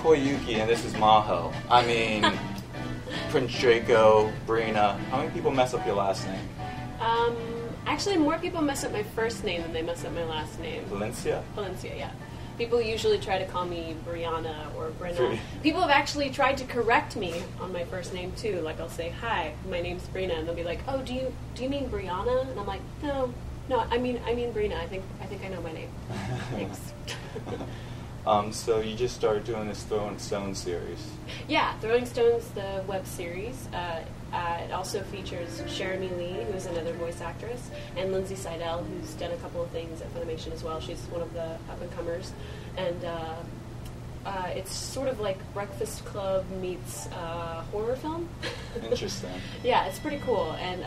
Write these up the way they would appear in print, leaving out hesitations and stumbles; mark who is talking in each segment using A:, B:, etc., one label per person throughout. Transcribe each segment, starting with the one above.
A: Koyuki, and this is Maho. I mean, Prince Draco, Brina. How many people mess up your last name?
B: Actually, more people mess up my first name than they mess up my last name.
A: Palencia?
B: Palencia, yeah. People usually try to call me Brianna or Brina. People have actually tried to correct me on my first name too. Like I'll say, "Hi, my name's Brina," and they'll be like, "Oh, do you mean Brianna?" And I'm like, "No, I mean Brina. I think I know my name." Thanks.
A: So you just started doing this Throwing Stones series.
B: Yeah, Throwing Stones, the web series. It also features Jeremy Lee, who's another voice actress, and Lindsay Seidel, who's done a couple of things at FUNimation as well. She's one of the up-and-comers. And it's sort of like Breakfast Club meets horror film.
A: Interesting.
B: Yeah, it's pretty cool. And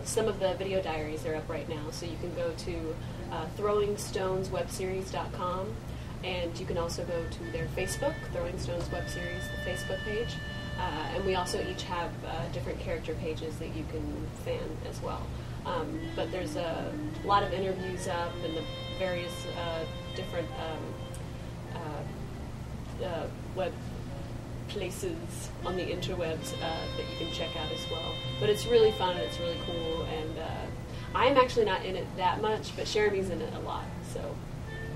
B: some of the video diaries are up right now, so you can go to throwingstoneswebseries.com. And you can also go to their Facebook, Throwing Stones Web Series, the Facebook page. And we also each have different character pages that you can fan as well. But there's a lot of interviews up and the various different web places on the interwebs that you can check out as well. But it's really fun and it's really cool. And I'm actually not in it that much, but Jeremy's in it a lot, so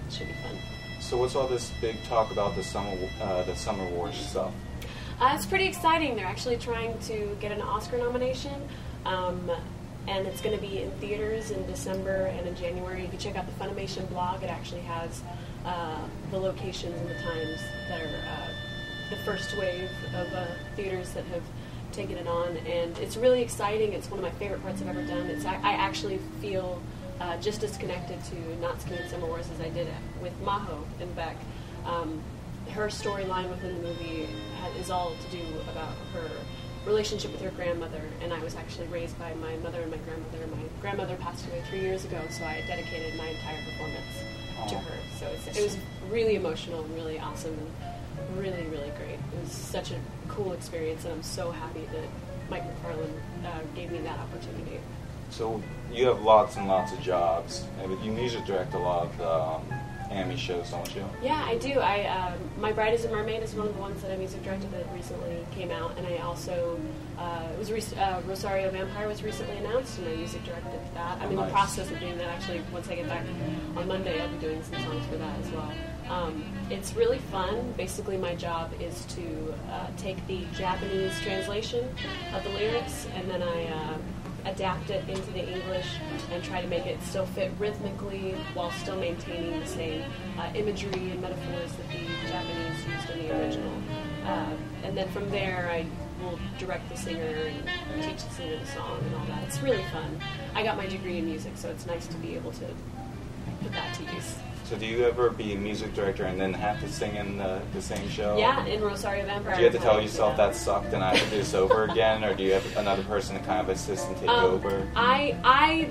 B: it should be fun.
A: So what's all this big talk about the Summer Wars stuff?
B: It's pretty exciting. They're actually trying to get an Oscar nomination, and it's going to be in theaters in December and in January. If you check out the FUNimation blog, it actually has the locations and the times that are the first wave of theaters that have taken it on, and it's really exciting. It's one of my favorite parts I've ever done. I actually feel just as connected to Not Skinny Summer Wars as I did with Maho and Beck. Her storyline within the movie is all to do about her relationship with her grandmother, and I was actually raised by my mother and my grandmother. My grandmother passed away 3 years ago, so I dedicated my entire performance to her. So it was really emotional and really awesome and really, really great. It was such a cool experience, and I'm so happy that Mike McFarlane gave me that opportunity.
A: So you have lots and lots of jobs. You music direct a lot of the anime shows, don't you?
B: Yeah, I do. My Bride is a Mermaid is one of the ones that I music directed that recently came out, and I also Rosario Vampire was recently announced, and I music directed that. I'm in the process of doing that actually. Once I get back on Monday, I'll be doing some songs for that as well. It's really fun. Basically, my job is to take the Japanese translation of the lyrics, and then I adapt it into the English and try to make it still fit rhythmically while still maintaining the same imagery and metaphors that the Japanese used in the original. And then from there, I will direct the singer and teach the singer the song and all that. It's really fun. I got my degree in music, so it's nice to be able to put that to use.
A: So do you ever be a music director and then have to sing in the same show?
B: Yeah, in Rosario Vampire.
A: Do you have to tell yourself that sucked and I have to do this over again, or do you have another person to kind of assist and take over?
B: I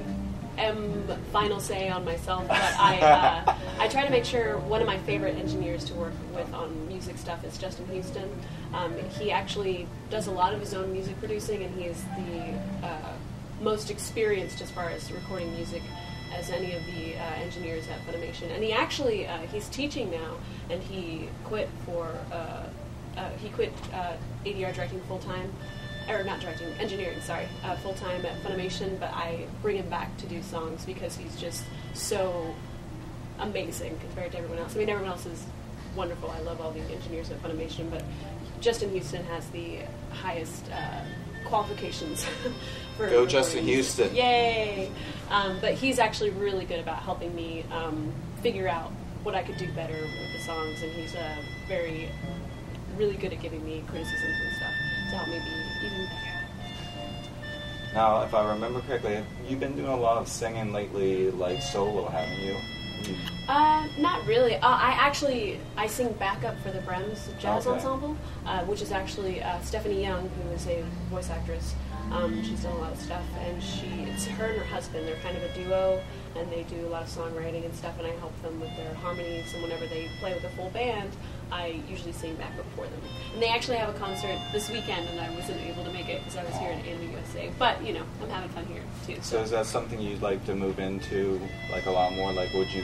B: am final say on myself, but I try to make sure. One of my favorite engineers to work with on music stuff is Justin Houston. He actually does a lot of his own music producing, and he is the most experienced as far as recording music as any of the engineers at FUNimation. And he actually, he's teaching now, and he quit ADR directing full-time, or not directing, engineering, sorry, full-time at FUNimation, but I bring him back to do songs because he's just so amazing compared to everyone else. I mean, everyone else is wonderful. I love all the engineers at FUNimation, but Justin Houston has the highest qualifications for
A: Go Justin Houston.
B: Yay! But he's actually really good about helping me figure out what I could do better with the songs, and he's really good at giving me criticisms and stuff to help me be even better.
A: Now, if I remember correctly, you've been doing a lot of singing lately, like solo, haven't you?
B: Not really. I sing backup for the Brems Jazz Ensemble, which is actually Stephanie Young, who is a voice actress. She's done a lot of stuff, and it's her and her husband. They're kind of a duo, and they do a lot of songwriting and stuff, and I help them with their harmonies, and whenever they play with a full band, I usually sing backup for them. And they actually have a concert this weekend, and I wasn't able to make it because I was here in the USA. But, you know, I'm having fun here, too.
A: So is that something you'd like to move into, like, a lot more? Like, would you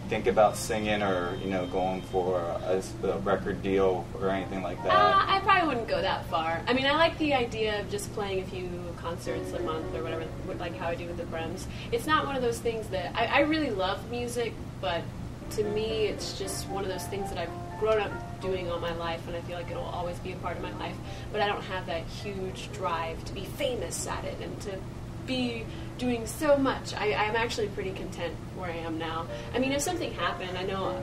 A: think about singing or, you know, going for a record deal or anything like that?
B: I probably wouldn't go that far. I mean, I like the idea of just playing a few concerts a month or whatever, like how I do with the Brems. It's not one of those things that I really love music, but to me, it's just one of those things that I've grown up doing all my life, and I feel like it'll always be a part of my life. But I don't have that huge drive to be famous at it and to be doing so much. I'm actually pretty content where I am now. I mean, if something happened, I know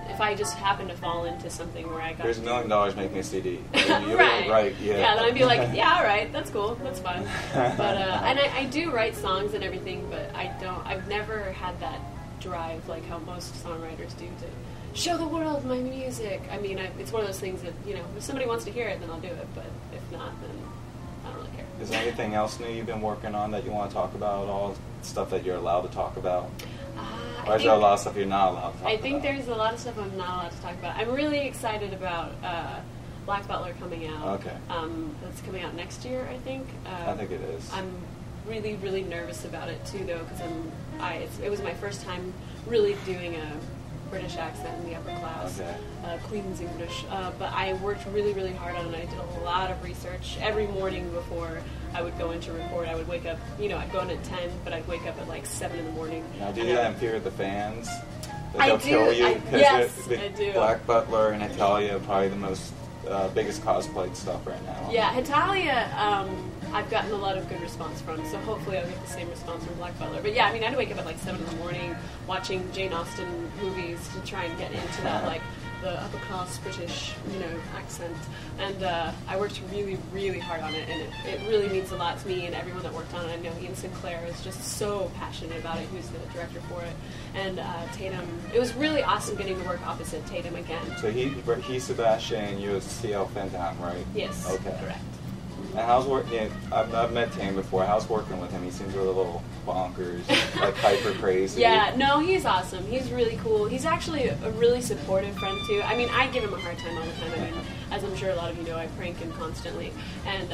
B: if I just happened to fall into something where I got...
A: There's $1 million making a CD.
B: Right.
A: Yeah.
B: Yeah, then I'd be like, yeah, all right, that's cool, that's fine. But, and I do write songs and everything, but I've never had that drive like how most songwriters do to show the world my music. I mean, it's one of those things that, you know, if somebody wants to hear it, then I'll do it, but if not, then I don't really care.
A: Is there anything else new you've been working on that you want to talk about? All stuff that you're allowed to talk about? Or is there a lot of stuff you're not allowed to talk about?
B: I think there's a lot of stuff I'm not allowed to talk about. I'm really excited about Black Butler coming out.
A: Okay.
B: That's coming out next year, I think.
A: I think it is.
B: I'm really, really nervous about it too, though, because it was my first time really doing a British accent in the upper class, Queen's English. But I worked really, really hard on it. I did a lot of research every morning before I would go in to record. I would wake up, you know, I'd go in at 10, but I'd wake up at like 7 in the morning.
A: Now, do you do that in fear of the fans? That
B: I
A: they'll
B: do.
A: kill you?
B: Yes, I do.
A: Black Butler and Italia are probably the most biggest cosplayed stuff right now.
B: Yeah, Italia, I've gotten a lot of good response from, so hopefully I'll get the same response from Black Butler. But yeah, I mean, I'd wake up at like 7 in the morning watching Jane Austen movies to try and get into that, like, the upper-class British, you know, accent. And I worked really, really hard on it, and it really means a lot to me and everyone that worked on it. I know Ian Sinclair is just so passionate about it, who's the director for it. And Tatum, it was really awesome getting to work opposite Tatum again.
A: So he's Sebastian and you're CL Fenton, right?
B: Yes,
A: okay.
B: Correct.
A: And how's working? Yeah, I've met Tatum before. How's working with him? He seems a little bonkers, like hyper crazy.
B: Yeah, no, he's awesome. He's really cool. He's actually a really supportive friend too. I mean, I give him a hard time all the time. I mean, as I'm sure a lot of you know, I prank him constantly. And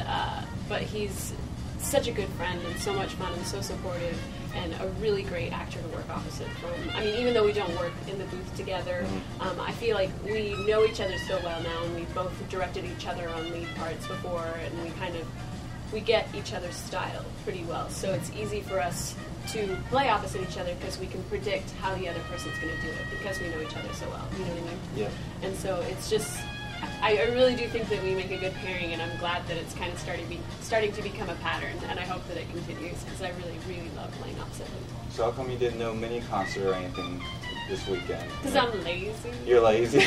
B: but he's such a good friend and so much fun and so supportive and a really great actor to work opposite from. I mean, even though we don't work in the booth together, I feel like we know each other so well now, and we've both directed each other on lead parts before, and we get each other's style pretty well. So it's easy for us to play opposite each other because we can predict how the other person's going to do it because we know each other so well. You know what I mean?
A: Yeah.
B: And so it's just, I really do think that we make a good pairing, and I'm glad that it's kind of starting to become a pattern, and I hope that it continues because I really, really love playing opposite him.
A: So how come you didn't know mini concert or anything this weekend?
B: Because I'm lazy.
A: You're lazy?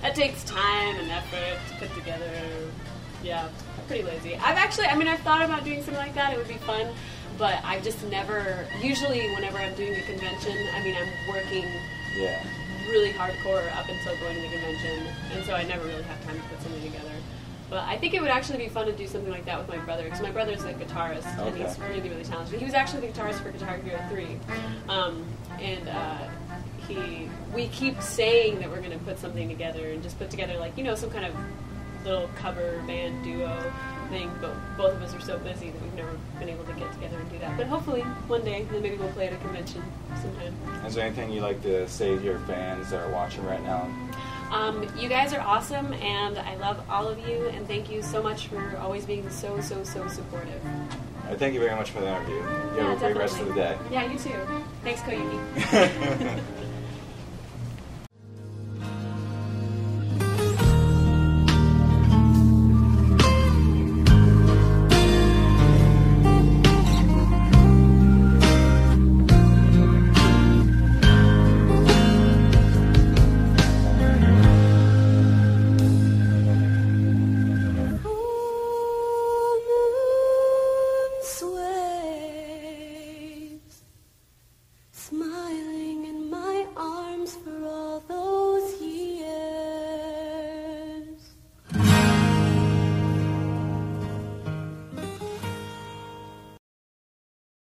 B: It takes time and effort to put together. Yeah, I'm pretty lazy. I've thought about doing something like that. It would be fun, but I've just never, usually whenever I'm doing a convention, I mean, I'm working really hardcore up until going to the convention, and so I never really have time to put something together. But I think it would actually be fun to do something like that with my brother, because my brother's a guitarist, and he's really, really talented. He was actually the guitarist for Guitar Hero 3, we keep saying that we're going to put something together, and just put together, like, you know, some kind of little cover band duo thing, but both of us are so busy that we've never been able to get together and do that. But hopefully, one day, then maybe we'll play at a convention sometime.
A: Is there anything you'd like to say to your fans that are watching right now?
B: You guys are awesome, and I love all of you, and thank you so much for always being so, so, so supportive.
A: All right, thank you very much for the interview. You have a great rest of the day.
B: Yeah, you too. Thanks, Koyuki.